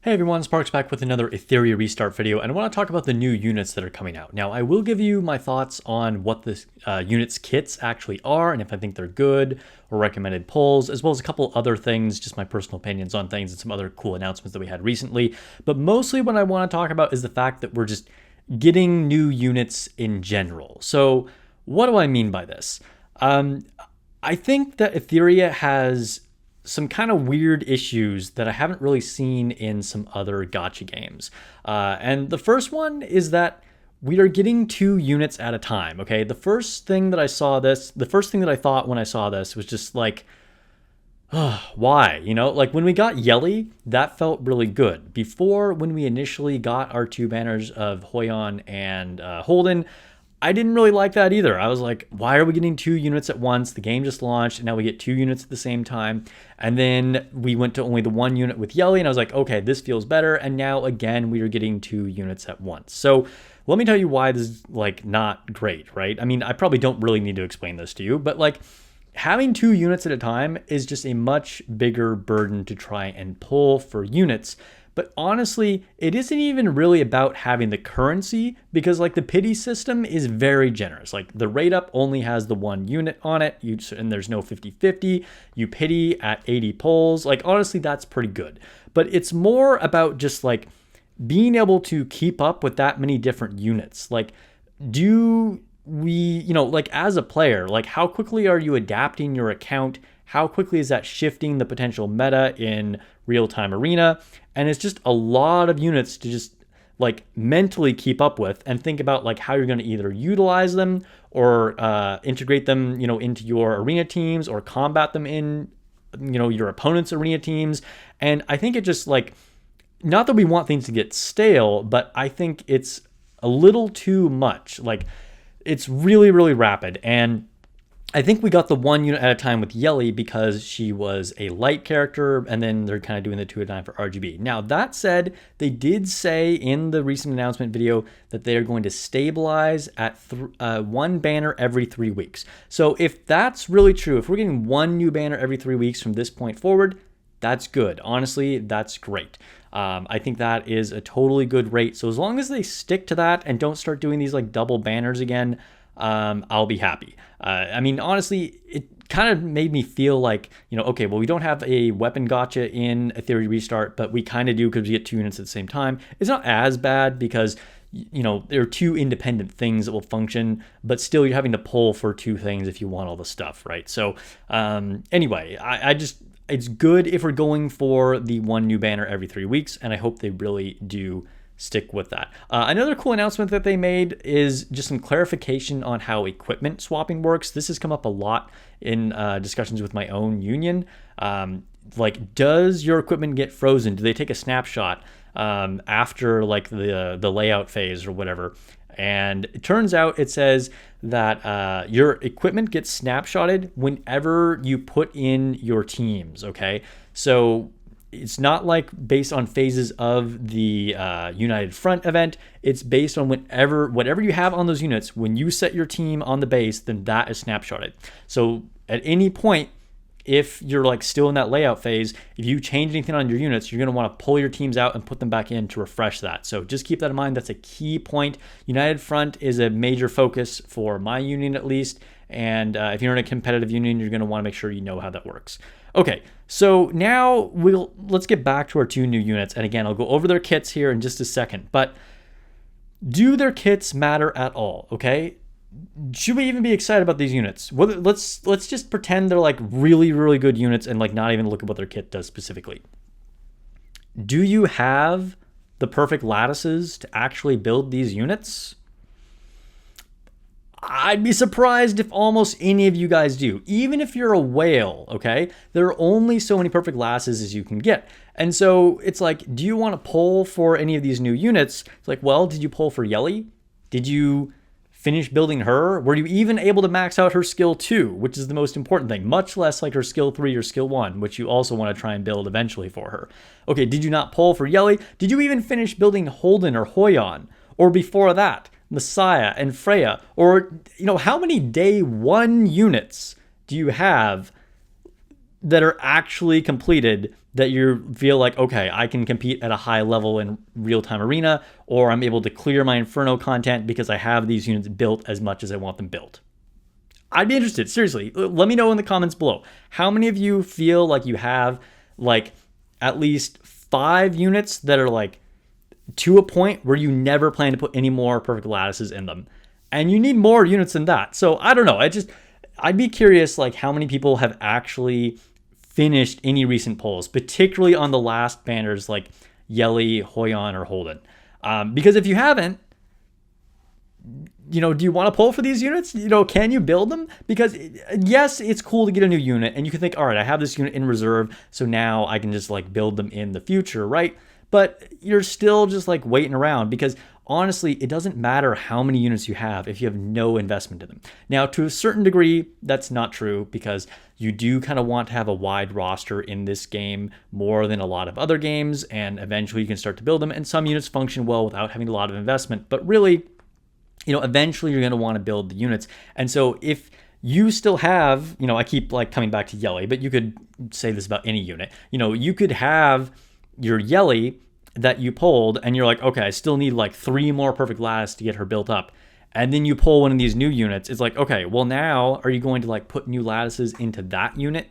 Hey everyone, Sparks back with another Etheria restart video, and I want to talk about the new units that are coming out. Now, I will give you my thoughts on what the units kits actually are, and if I think they're good, or recommended pulls, as well as a couple other things, just my personal opinions on things, and some other cool announcements that we had recently. But mostly what I want to talk about is the fact that we're just getting new units in general. So what do I mean by this? I think that Etheria has some kind of weird issues that I haven't really seen in some other gacha games. And the first one is that we are getting 2 units at a time, okay? The first thing that I thought when I saw this was just like, oh, why? You know, like when we got Yelly, that felt really good. Before, when we initially got our 2 banners of Hoyon and Holden, I didn't really like that either. I was like, why are we getting 2 units at once? The game just launched, and now we get 2 units at the same time. And then we went to only the 1 unit with Yelly, and I was like, okay, this feels better. And now, again, we are getting 2 units at once. So let me tell you why this is, like, not great, right? I mean, I probably don't really need to explain this to you, but, like, having 2 units at a time is just a much bigger burden to try and pull for units. But honestly, it isn't even really about having the currency, because like the pity system is very generous. Like the rate up only has the 1 unit on it, and there's no 50-50. You pity at 80 pulls. Like honestly, that's pretty good. But it's more about just like being able to keep up with that many different units. Like, do we, like as a player, like how quickly are you adapting your account? How quickly is that shifting the potential meta in real-time arena? And it's just a lot of units to just like mentally keep up with and think about like how you're going to either utilize them or integrate them, into your arena teams or combat them in, your opponent's arena teams. And I think it just like, not that we want things to get stale, but I think it's a little too much. Like it's really, really rapid. And I think we got the 1 unit at a time with Yelly because she was a light character, and then they're kind of doing the 2 at a time for RGB. Now, that said, they did say in the recent announcement video that they are going to stabilize at 1 banner every 3 weeks. So if that's really true, if we're getting 1 new banner every 3 weeks from this point forward, that's good. Honestly, that's great. I think that is a totally good rate. So as long as they stick to that and don't start doing these like double banners again, I'll be happy. I mean, honestly, it kind of made me feel like, okay, well, we don't have a weapon gacha in Etheria Restart, but we kind of do because we get 2 units at the same time. It's not as bad because, there are 2 independent things that will function, but still you're having to pull for 2 things if you want all the stuff, right? So anyway, it's good if we're going for the 1 new banner every 3 weeks, and I hope they really do stick with that. Another cool announcement that they made is just some clarification on how equipment swapping works. This has come up a lot in discussions with my own union. Like, does your equipment get frozen? Do they take a snapshot after like the layout phase or whatever? And it turns out it says that your equipment gets snapshotted whenever you put in your teams, okay? So it's not like based on phases of the United Front event. It's based on whatever you have on those units. When you set your team on the base, then that is snapshotted. So at any point, if you're like still in that layout phase, if you change anything on your units, you're going to want to pull your teams out and put them back in to refresh that. So just keep that in mind. That's a key point. United Front is a major focus for my union at least. And if you're in a competitive union, you're going to want to make sure you know how that works. Okay, so now let's get back to our 2 new units. And again, I'll go over their kits here in just a second. But do their kits matter at all? Okay, should we even be excited about these units? Let's just pretend they're like really, really good units and like not even look at what their kit does specifically. Do you have the perfect lattices to actually build these units? I'd be surprised if almost any of you guys do. Even if you're a whale, okay? There are only so many perfect lattices as you can get. And so it's like, do you want to pull for any of these new units? It's like, well, did you pull for Yelly? Did you finish building her? Were you even able to max out her skill 2, which is the most important thing, much less like her skill 3 or skill 1, which you also want to try and build eventually for her. Okay, did you not pull for Yelly? Did you even finish building Holden or Hoyon? Or before that, Messiah and Freya? Or, how many day 1 units do you have that are actually completed that you feel like, okay, I can compete at a high level in real-time arena, or I'm able to clear my Inferno content because I have these units built as much as I want them built. I'd be interested, seriously. Let me know in the comments below. How many of you feel like you have like at least 5 units that are like to a point where you never plan to put any more perfect lattices in them? And you need more units than that. So I don't know. I'd be curious like how many people have actually finished any recent polls, particularly on the last banners like Yelly, Hoyon, or Holden. Because if you haven't, do you want to pull for these units? Can you build them? Because yes, it's cool to get a new unit and you can think, all right, I have this unit in reserve, so now I can just like build them in the future, right? But you're still just like waiting around because honestly, it doesn't matter how many units you have if you have no investment in them. Now, to a certain degree, that's not true because you do kind of want to have a wide roster in this game more than a lot of other games, and eventually you can start to build them, and some units function well without having a lot of investment. But really, eventually you're going to want to build the units. And so if you still have, I keep like coming back to Yelly, but you could say this about any unit. You could have your Yelly that you pulled and you're like, okay, I still need like 3 more perfect lattice to get her built up. And then you pull one of these new units. It's like, okay, well now are you going to like put new lattices into that unit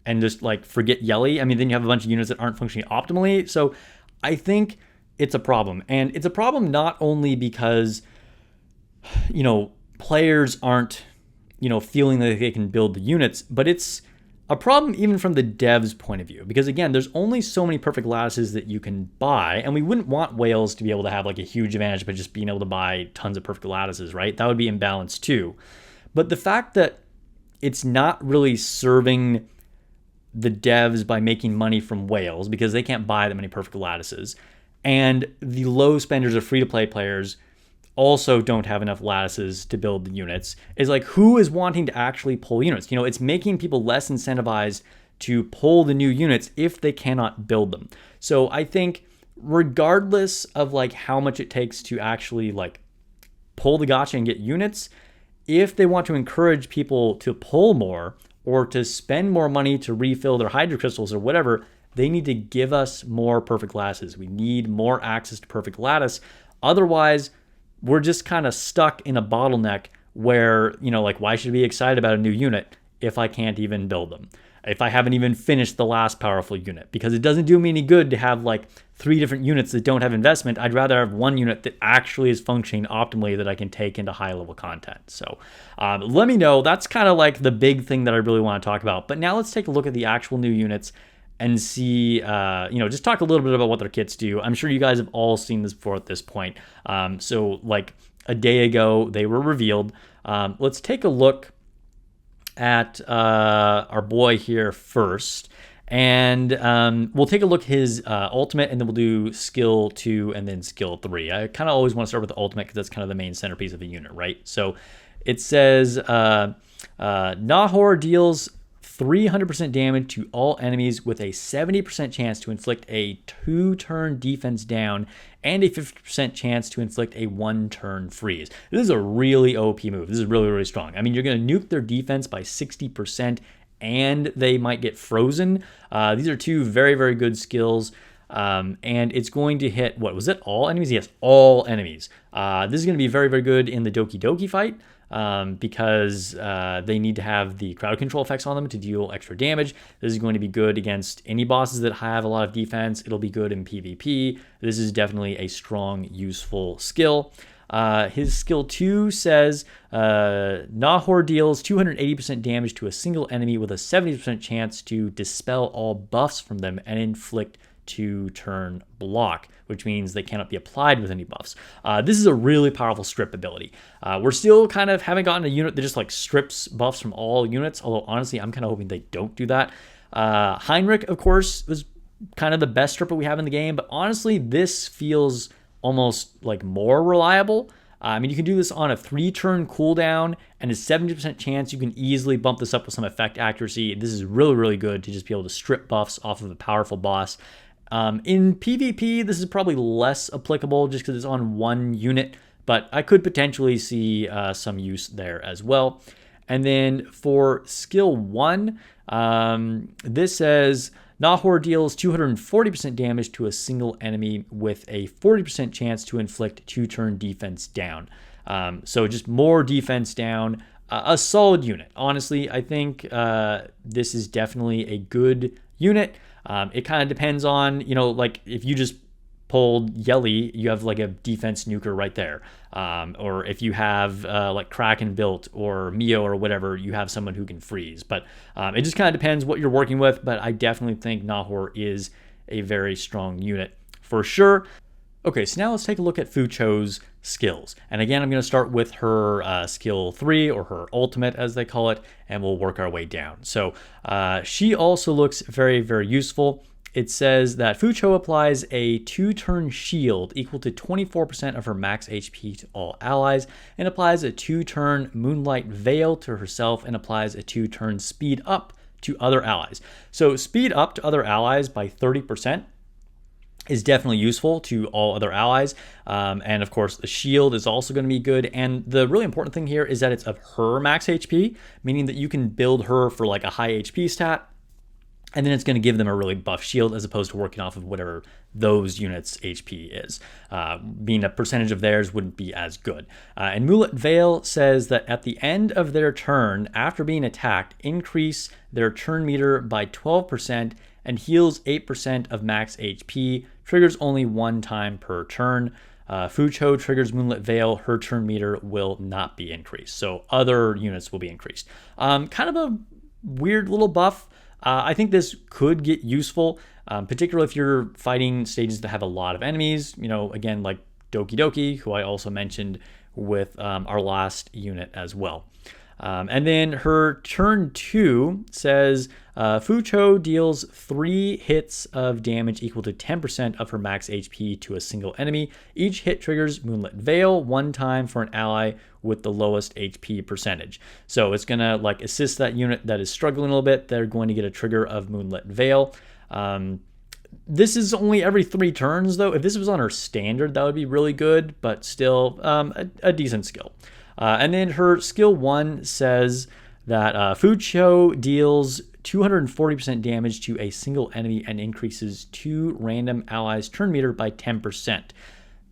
and just like forget Yelly? I mean, then you have a bunch of units that aren't functioning optimally. So I think it's a problem. And it's a problem not only because, players aren't, feeling that they can build the units, but it's a problem even from the devs' point of view, because again, there's only so many perfect lattices that you can buy, and we wouldn't want whales to be able to have like a huge advantage by just being able to buy tons of perfect lattices, right? That would be imbalanced too. But the fact that it's not really serving the devs by making money from whales because they can't buy that many perfect lattices, and the low spenders of free-to-play players also don't have enough lattices to build the units, is like, who is wanting to actually pull units? It's making people less incentivized to pull the new units if they cannot build them. So I think regardless of like how much it takes to actually like pull the gacha and get units, if they want to encourage people to pull more or to spend more money to refill their hydro crystals or whatever, they need to give us more perfect lattices. We need more access to perfect lattice. Otherwise, we're just kind of stuck in a bottleneck where, like, why should I be excited about a new unit if I can't even build them? If I haven't even finished the last powerful unit? Because it doesn't do me any good to have like 3 different units that don't have investment. I'd rather have one unit that actually is functioning optimally that I can take into high level content. So let me know. That's kind of like the big thing that I really want to talk about. But now let's take a look at the actual new units and see, just talk a little bit about what their kits do. I'm sure you guys have all seen this before at this point. So like a day ago, they were revealed. Let's take a look at our boy here first. And we'll take a look at his ultimate, and then we'll do skill 2 and then skill 3. I kind of always want to start with the ultimate because that's kind of the main centerpiece of the unit, right? So it says Nahor deals 300% damage to all enemies with a 70% chance to inflict a 2-turn defense down and a 50% chance to inflict a 1-turn freeze. This is a really OP move. This is really, really strong. I mean, you're going to nuke their defense by 60% and they might get frozen. These are 2 very, very good skills. And it's going to hit, what was it? All enemies? Yes, all enemies. This is going to be very, very good in the Doki Doki fight. Because they need to have the crowd control effects on them to deal extra damage. This is going to be good against any bosses that have a lot of defense. It'll be good in PvP. This is definitely a strong, useful skill. His skill 2 says Nahor deals 280% damage to a single enemy with a 70% chance to dispel all buffs from them and inflict 2-turn block, which means they cannot be applied with any buffs. This is a really powerful strip ability. We're still kind of haven't gotten a unit that just like strips buffs from all units, although honestly, I'm kind of hoping they don't do that. Heinrich, of course, was kind of the best stripper we have in the game, but honestly, this feels almost like more reliable. I mean, you can do this on a 3-turn cooldown and a 70% chance you can easily bump this up with some effect accuracy. This is really, really good to just be able to strip buffs off of a powerful boss. In PvP, this is probably less applicable just because it's on one unit, but I could potentially see some use there as well. And then for skill 1, this says Nahor deals 240% damage to a single enemy with a 40% chance to inflict 2-turn defense down. So just more defense down. A solid unit. Honestly, I think this is definitely a good unit. It kind of depends on, like if you just pulled Yelly, you have like a defense nuker right there. Or if you have like Kraken built or Mio or whatever, you have someone who can freeze. But it just kind of depends what you're working with. But I definitely think Nahor is a very strong unit for sure. Okay, so now let's take a look at Fu Cho's skills. And again, I'm going to start with her skill 3, or her ultimate as they call it, and we'll work our way down. So she also looks very, very useful. It says that Fu Cho applies a 2-turn shield equal to 24% of her max HP to all allies, and applies a 2-turn Moonlight Veil to herself, and applies a 2-turn speed up to other allies. So speed up to other allies by 30% is definitely useful to all other allies. And of course, the shield is also going to be good. And the really important thing here is that it's of her max HP, meaning that you can build her for like a high HP stat, and then it's going to give them a really buff shield as opposed to working off of whatever those units' HP is. Being a percentage of theirs wouldn't be as good. And Moonlight Veil says that at the end of their turn, after being attacked, increase their turn meter by 12% and heals 8% of max HP, triggers only 1 time per turn. Fu Cho triggers Moonlit Veil, her turn meter will not be increased. So other units will be increased. Kind of a weird little buff. I think this could get useful, particularly if you're fighting stages that have a lot of enemies, again, like Doki Doki, who I also mentioned with our last unit as well. And then her turn 2 says Fu Cho deals 3 hits of damage equal to 10% of her max HP to a single enemy. Each hit triggers Moonlit Veil 1 time for an ally with the lowest HP percentage. So it's going to like assist that unit that is struggling a little bit. They're going to get a trigger of Moonlit Veil. This is only every 3 turns though. If this was on her standard, that would be really good, but still a decent skill. And then her skill 1 says that Fu Cho deals 240% damage to a single enemy and increases 2 random allies' turn meter by 10%.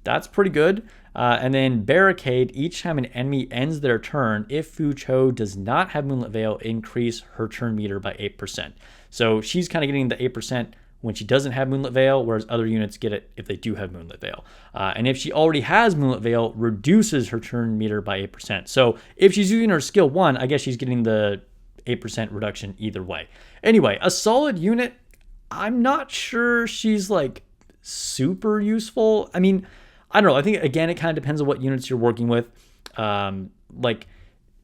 That's pretty good. And then Barricade, each time an enemy ends their turn, if Fu Cho does not have Moonlit Veil, increase her turn meter by 8%. So she's kind of getting the 8% when she doesn't have Moonlit Veil, whereas other units get it if they do have Moonlit Veil. And if she already has Moonlit Veil, reduces her turn meter by 8%. So if she's using her skill 1, I guess she's getting the 8% reduction either way. Anyway, a solid unit. I'm not sure she's like super useful. I mean, I don't know. I think, again, it kind of depends on what units you're working with. Like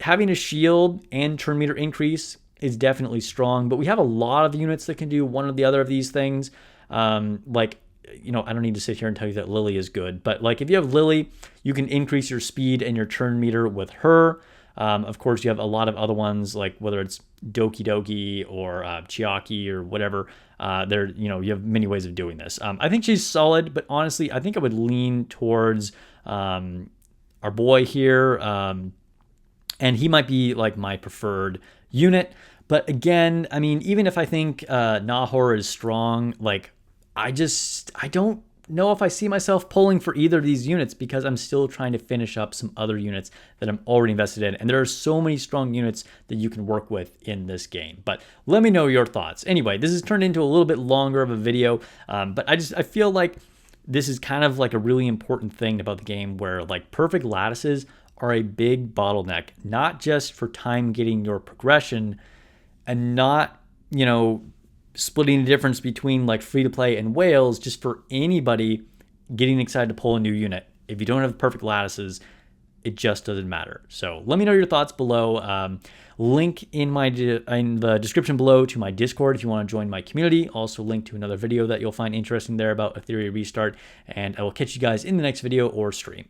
having a shield and turn meter increase is definitely strong, but we have a lot of units that can do one or the other of these things. I don't need to sit here and tell you that Lily is good, but like if you have Lily, you can increase your speed and your turn meter with her. Of course, you have a lot of other ones, like whether it's Doki Doki or Chiaki or whatever. You have many ways of doing this. I think she's solid, but honestly, I think I would lean towards our boy here, and he might be like my preferred unit. But again, I mean, even if I think Nahor is strong, like I don't know if I see myself pulling for either of these units because I'm still trying to finish up some other units that I'm already invested in. And there are so many strong units that you can work with in this game. But let me know your thoughts. Anyway, this has turned into a little bit longer of a video, but I feel like this is kind of like a really important thing about the game where like perfect lattices are a big bottleneck, not just for time getting your progression and not, splitting the difference between like free to play and whales, just for anybody getting excited to pull a new unit. If you don't have perfect lattices, it just doesn't matter. So let me know your thoughts below. Link in the description below to my Discord if you want to join my community. Also link to another video that you'll find interesting there about Etheria Restart. And I will catch you guys in the next video or stream.